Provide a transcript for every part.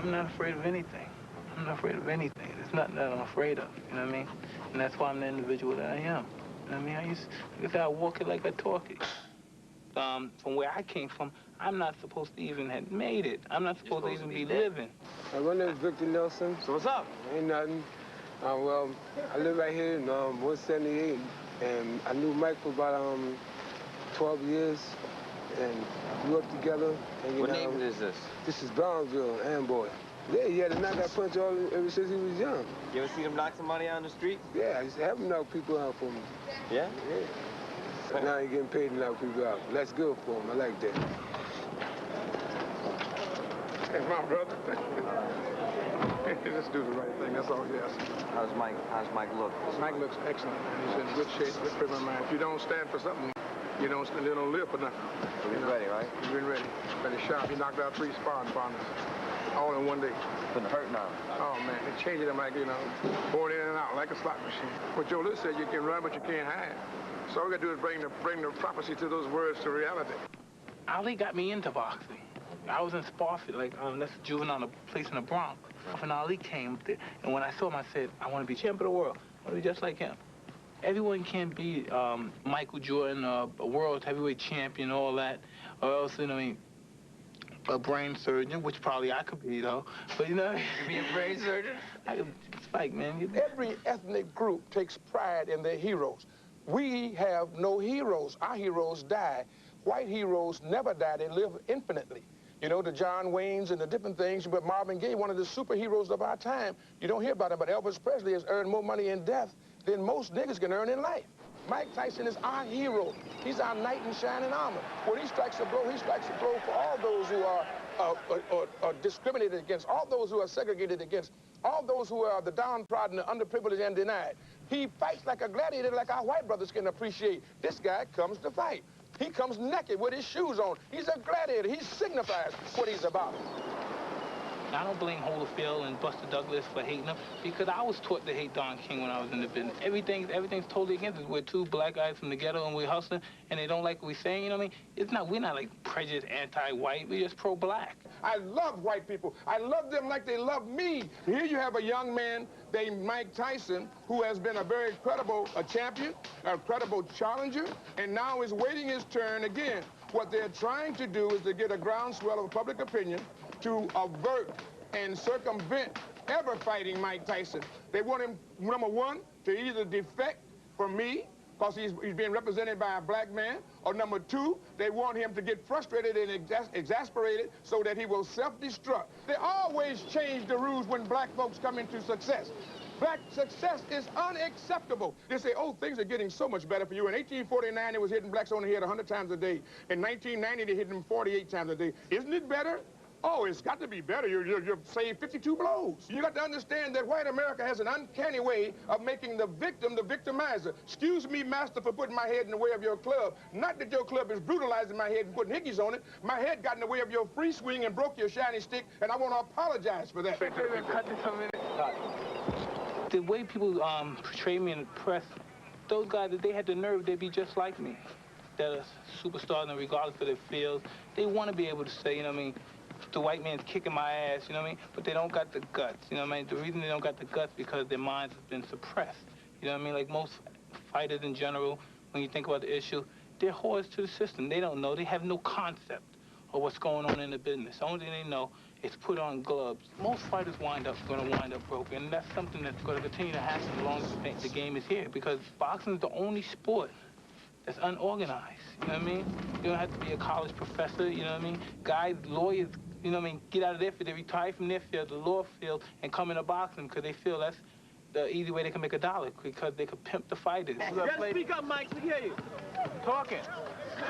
I'm not afraid of anything. I'm not afraid of anything. There's nothing that I'm afraid of, you know what I mean? And that's why I'm the individual that I am. You know what I mean? Like I said, I walk it like I talk it. From where I came from, I'm not supposed to even have made it. I'm not supposed to even be living. My name is Victor Nelson. So what's up? Ain't nothing. Well, I live right here in 178, and I knew Mike for about 12 years, and grew up together. And, What neighborhood is this? This is Brownsville, Amboy. Yeah, he had to knock that punch ever since he was young. You ever seen him knock somebody out on the street? Yeah, I used to have him knock people out for me. Yeah? Yeah. So now he's getting paid to knock people out. That's good for him. I like that. Hey, my brother. Just do the right thing. That's all he asks. How's Mike look? Mike looks excellent, man. He's in good shape, good frame of mind. If you don't stand for something, you don't live for nothing. So he's ready, right? He's been ready. Ready sharp. He knocked out 3 sparring partners all in one day. Couldn't hurt now. Oh, man. They changed him like, going in and out like a slot machine. What Joe Lewis said, you can run, but you can't hide. So all we got to do is bring the prophecy to those words to reality. Ali got me into boxing. I was in Spofford, that's a juvenile place in the Bronx. And Ali came up there, and when I saw him, I said, I want to be champion of the world. I want to be just like him. Everyone can't be Michael Jordan, a world heavyweight champion, all that, or else, a brain surgeon, which probably I could be, though. But, You could be a brain surgeon? I could spike, man. Every ethnic group takes pride in their heroes. We have no heroes. Our heroes die. White heroes never die. They live infinitely. The John Waynes and the different things, but Marvin Gaye, one of the superheroes of our time, you don't hear about him, but Elvis Presley has earned more money in death than most niggas can earn in life. Mike Tyson is our hero. He's our knight in shining armor. When he strikes a blow, he strikes a blow for all those who are discriminated against, all those who are segregated against, all those who are the downtrodden, the underprivileged, and denied. He fights like a gladiator, like our white brothers can appreciate. This guy comes to fight. He comes naked with his shoes on. He's a gladiator. He signifies what he's about. I don't blame Holyfield and Buster Douglas for hating him, because I was taught to hate Don King when I was in the business. Everything's totally against us. We're 2 black guys from the ghetto and we're hustling, and they don't like what we're saying, you know what I mean? We're not like prejudiced, anti-white. We're just pro-black. I love white people. I love them like they love me. Here you have a young man named Mike Tyson, who has been a very credible champion, a credible challenger, and now is waiting his turn again. What they're trying to do is to get a groundswell of public opinion to avert and circumvent ever fighting Mike Tyson. They want him, number one, to either defect from me, because he's being represented by a black man, or number 2, they want him to get frustrated and exasperated so that he will self-destruct. They always change the rules when black folks come into success. Black success is unacceptable. They say, oh, things are getting so much better for you. In 1849, they was hitting blacks on the head 100 times a day. In 1990, they hit them 48 times a day. Isn't it better? Oh, it's got to be better. You've saved 52 blows. You got to understand that white America has an uncanny way of making the victim the victimizer. Excuse me, master, for putting my head in the way of your club. Not that your club is brutalizing my head and putting hickeys on it. My head got in the way of your free swing and broke your shiny stick, and I want to apologize for that. Cut this a minute. The way people portray me in the press, those guys, if they had the nerve, they'd be just like me. They're superstars, and regardless of their fields, they want to be able to say, the white man's kicking my ass, but they don't got the guts, The reason they don't got the guts because their minds have been suppressed, Like most fighters in general, when you think about the issue, they're whores to the system. They don't know. They have no concept of what's going on in the business. The only thing they know is put on gloves. Most fighters going to wind up broken, and that's something that's going to continue to happen as long as the game is here, because boxing is the only sport that's unorganized, You don't have to be a college professor, Guys, lawyers, get out of their field. They retire from their field, the law field, and come into boxing because they feel that's the easy way they can make a dollar, because they could pimp the fighters. You gotta speak up, Mike, so we hear you. Talking.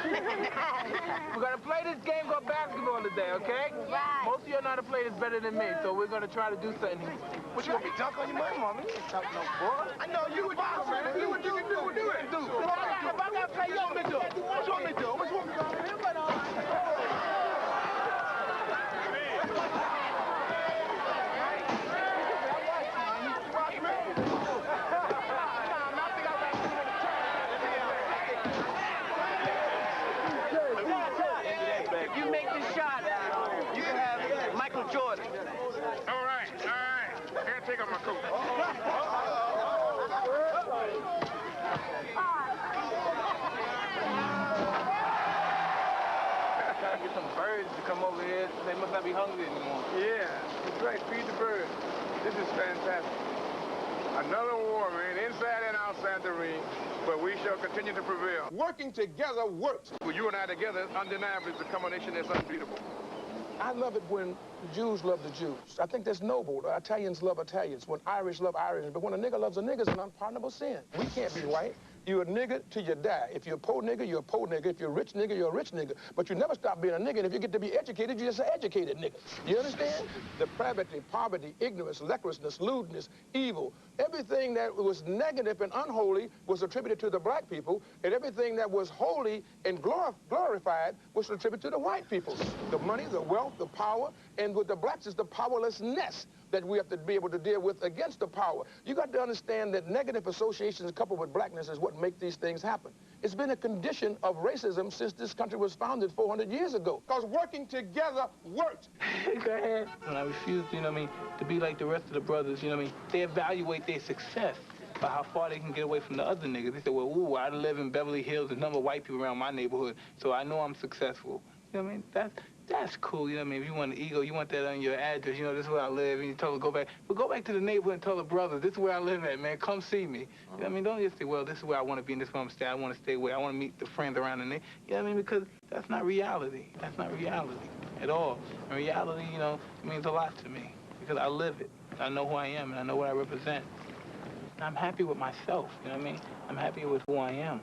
We're gonna play this game called basketball today, okay? Right. Most of you know how to play this better than me, so we're gonna try to do something. What, you gonna be dunk on your money, mama? You ain't talking no boy. I know you a boxer, man. Do what you can do. Do it. If I gotta play, you want me to do? What you want me to do? What you want me to do? You make this shot, you can have Michael Jordan. they must not be hungry anymore. Yeah, that's right. Feed the birds. This is fantastic. Another war, man, inside and outside the ring, but we shall continue to prevail. Working together works. Well, you and I together, undeniably, is a combination that's unbeatable. I love it when the Jews love the Jews. I think that's noble. Italians love Italians. When Irish love Irish. But when a nigga loves a nigga, it's an unpardonable sin. We can't be white. You're a nigga till you die. If you're a poor nigga, you're a poor nigga. If you're a rich nigga, you're a rich nigga. But you never stop being a nigga. And if you get to be educated, you're just an educated nigga. You understand? Depravity, poverty, ignorance, lecherousness, lewdness, evil. Everything that was negative and unholy was attributed to the black people, and everything that was holy and glorified was attributed to the white people. The money, the wealth, the power, and with the blacks is the powerlessness that we have to be able to deal with against the power. You got to understand that negative associations coupled with blackness is what make these things happen. It's been a condition of racism since this country was founded 400 years ago. Because working together works. Go ahead. When I refused, you know what I mean, to be like the rest of the brothers, you know what I mean, they evaluate their success by how far they can get away from the other niggas. They say, well, ooh, I live in Beverly Hills, there's a number of white people around my neighborhood, so I know I'm successful. You know what I mean? That's cool, you know what I mean? If you want an ego, you want that on your address, you know, this is where I live, and you tell them go back. But go back to the neighborhood and tell the brothers, this is where I live at, man, come see me. You know what I mean? Don't just say, well, this is where I want to be and this is where I'm staying, I want to stay away, I want to meet the friends around the neighborhood. You know what I mean? Because that's not reality. That's not reality at all. And reality, you know, it means a lot to me because I live it. I know who I am and I know what I represent. And I'm happy with myself, you know what I mean? I'm happy with who I am.